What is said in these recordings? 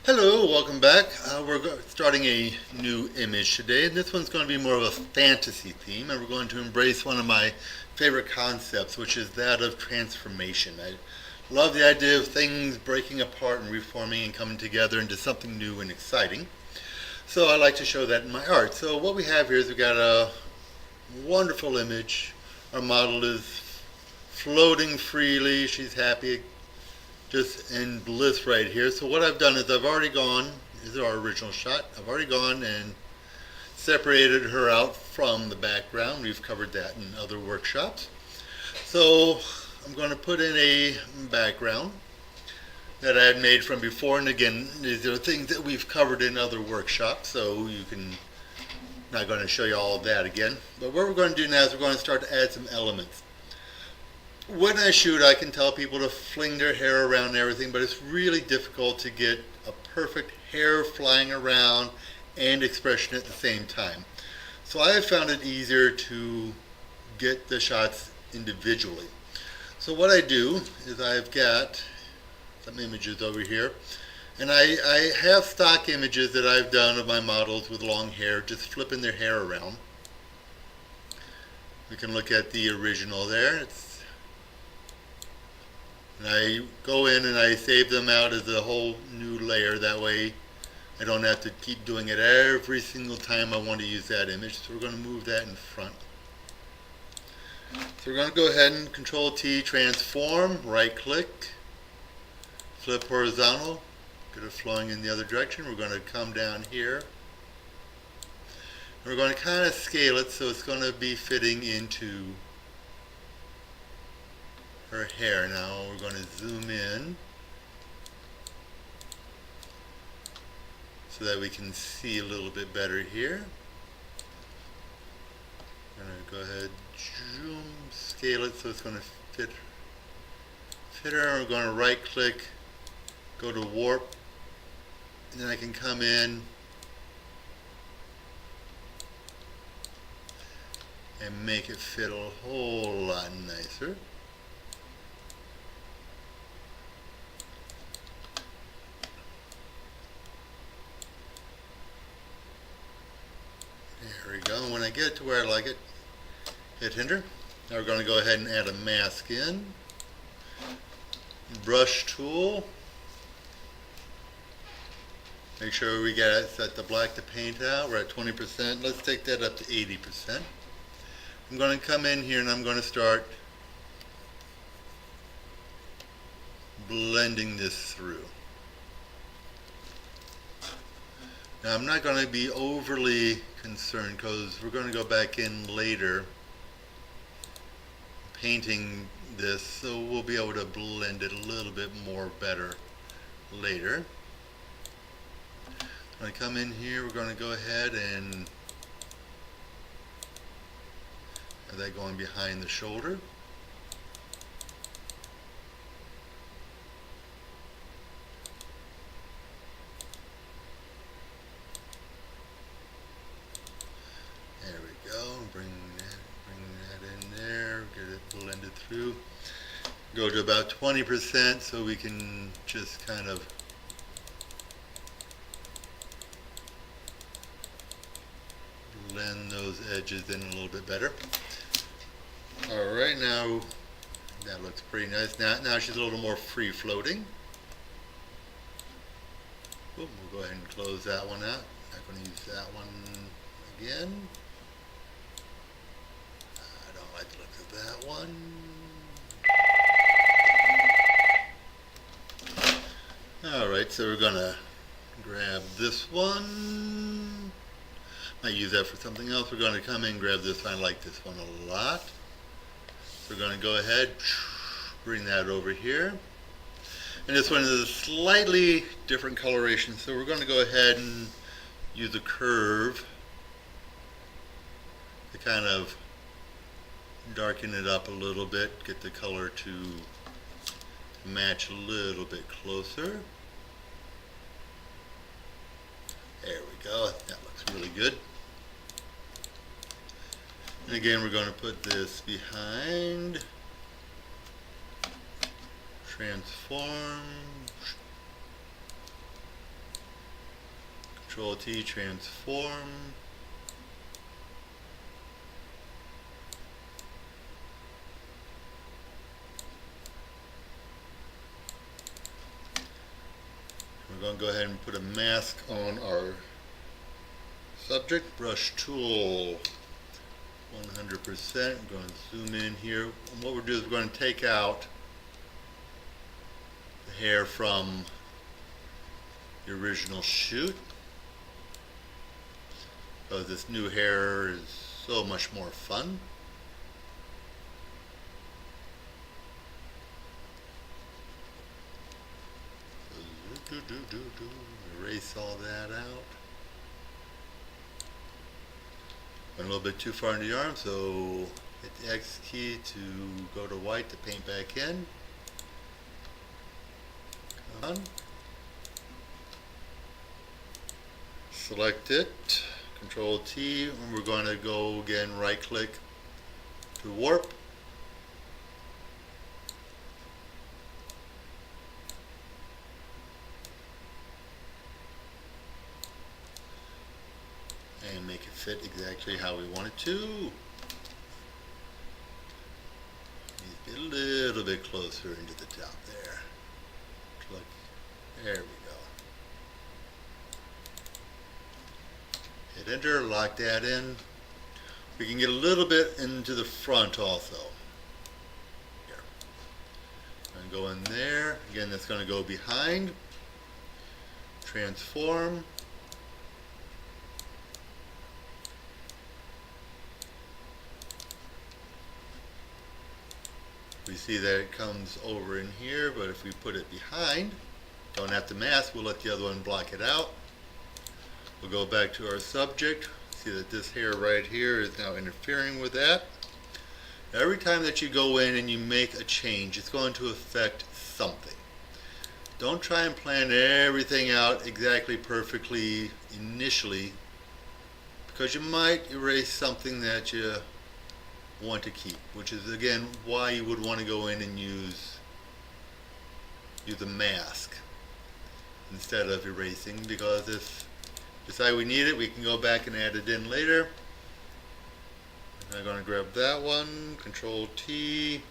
Hello, welcome back. We're starting a new image today, and this one's going to be more of a fantasy theme, and we're going to embrace one of my favorite concepts, which is that of transformation. I love the idea of things breaking apart and reforming and coming together into something new and exciting. So I like to show that in my art. So what we have here is we've got a wonderful image. Our model is floating freely. She's happy, just in bliss right here. So what I've done is I've already gone, this is our original shot, I've already gone and separated her out from the background. We've covered that in other workshops. So I'm going to put in a background that I had made from before, and again, these are things that we've covered in other workshops, so you can, not going to show you all of that again. But what we're going to do now is we're going to start to add some elements. When I shoot, I can tell people to fling their hair around and everything, but it's really difficult to get a perfect hair flying around and expression at the same time. So I have found it easier to get the shots individually. So what I do is I've got some images over here, and I have stock images that I've done of my models with long hair, just flipping their hair around. We can look at the original there. And I go in and I save them out as a whole new layer. That way I don't have to keep doing it every single time I want to use that image. So we're going to move that in front. So we're going to go ahead and Control T, transform, right click, flip horizontal, get it flowing in the other direction. We're going to come down here. And we're going to kind of scale it so it's going to be fitting into her hair. Now we're going to zoom in so that we can see a little bit better here. I'm going to go ahead, zoom, scale it so it's going to fit her. We're going to right click, go to warp, and then I can come in and make it fit a whole lot nicer. There we go. And when I get it to where I like it, hit enter. Now we're going to go ahead and add a mask in. Brush tool. Make sure we get it set the black to paint out. We're at 20%. Let's take that up to 80%. I'm going to come in here and I'm going to start blending this through. Now I'm not going to be overly concerned because we're going to go back in later painting this, so we'll be able to blend it a little bit more better later. When I come in here, we're going to go ahead and have that going behind the shoulder. There we go. Bring that in there. Get it blended through. Go to about 20% so we can just kind of blend those edges in a little bit better. Alright, now that looks pretty nice. Now she's a little more free floating. We'll go ahead and close that one out. Not going to use that one again. I don't like the look of that one. Alright, so we're going to grab this one. I use that for something else. We're going to come in and grab this one. I like this one a lot. So we're going to go ahead, bring that over here. And this one is a slightly different coloration. So we're going to go ahead and use a curve to kind of darken it up a little bit, get the color to match a little bit closer. There we go. That looks really good. And again, we're going to put this behind, transform, Control T, transform. We're going to go ahead and put a mask on our subject. Brush tool, 100%. I'm going to zoom in here. And what we're doing is we're going to take out the hair from the original shoot, because this new hair is so much more fun. Erase all that out. Went a little bit too far into the arm, so hit the X key to go to white to paint back in. Come on. Select it, Control T, and we're going to go again, right click to warp. And make it fit exactly how we want it to. Needs to be a little bit closer into the top there. There we go. Hit enter, lock that in. We can get a little bit into the front also. Here. And go in there. Again, that's going to go behind. Transform. We see that it comes over in here, but if we put it behind, don't have to mask, we'll let the other one block it out. We'll go back to our subject. See that this hair right here is now interfering with that. Every time that you go in and you make a change, it's going to affect something. Don't try and plan everything out exactly perfectly initially, because you might erase something that you want to keep, which is again why you would want to go in and use a mask instead of erasing, because if we decide we need it, we can go back and add it in later. I'm going to grab that one, Control T,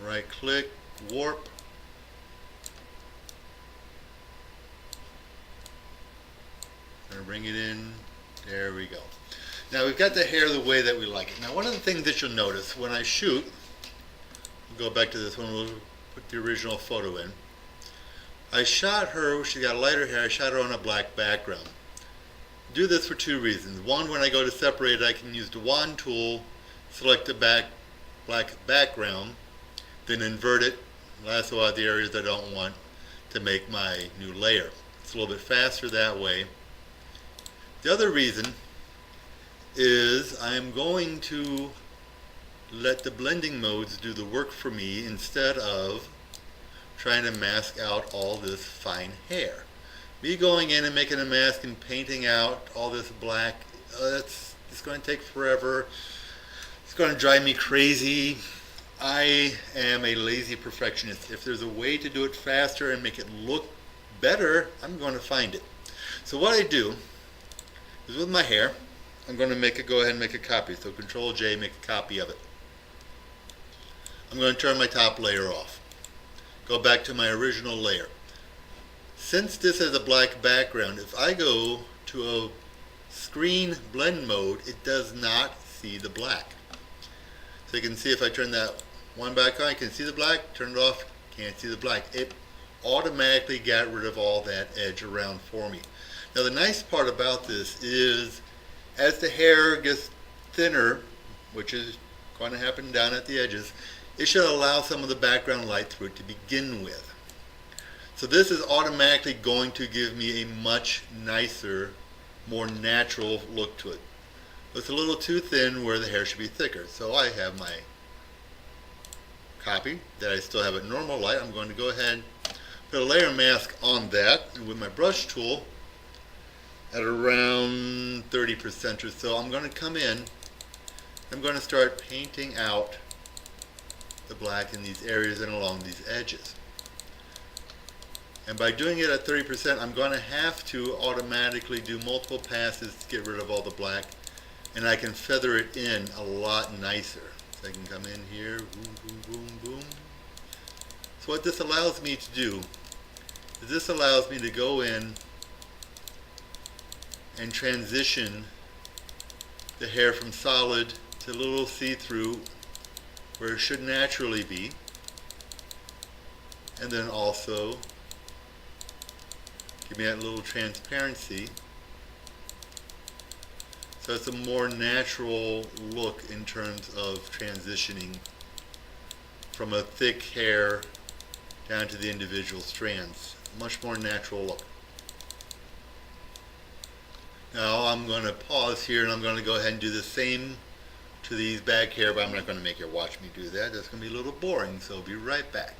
right click, warp, and bring it in. There we go. Now we've got the hair the way that we like it. Now one of the things that you'll notice when I shoot, we'll go back to this one, we'll put the original photo in. I shot her, she got lighter hair, I shot her on a black background. Do this for two reasons. One, when I go to separate, I can use the wand tool, select the black background, then invert it, lasso out the areas I don't want to make my new layer. It's a little bit faster that way. The other reason is I'm going to let the blending modes do the work for me instead of trying to mask out all this fine hair. Me going in and making a mask and painting out all this black, it's going to take forever. It's going to drive me crazy. I am a lazy perfectionist. If there's a way to do it faster and make it look better, I'm going to find it. So what I do is with my hair, I'm going to go ahead and make a copy. So Control J, make a copy of it. I'm going to turn my top layer off. Go back to my original layer. Since this has a black background, if I go to a screen blend mode, it does not see the black. So you can see if I turn that one back on, you can see the black, turn it off, can't see the black. It automatically got rid of all that edge around for me. Now the nice part about this is as the hair gets thinner, which is going to happen down at the edges, it should allow some of the background light through it to begin with. So this is automatically going to give me a much nicer, more natural look to it. It's a little too thin where the hair should be thicker. So I have my copy that I still have at normal light. I'm going to go ahead and put a layer mask on that, and with my brush tool at around 30% or so, I'm going to come in, I'm going to start painting out the black in these areas and along these edges. And by doing it at 30%, I'm going to have to automatically do multiple passes to get rid of all the black. And I can feather it in a lot nicer. So I can come in here, boom, boom, boom, boom. So what this allows me to do is this allows me to go in and transition the hair from solid to a little see-through where it should naturally be. And then also give me that little transparency. So it's a more natural look in terms of transitioning from a thick hair down to the individual strands. Much more natural look. Now I'm going to pause here and I'm going to go ahead and do the same to these back hair, but I'm not going to make you watch me do that. That's going to be a little boring, so I'll be right back.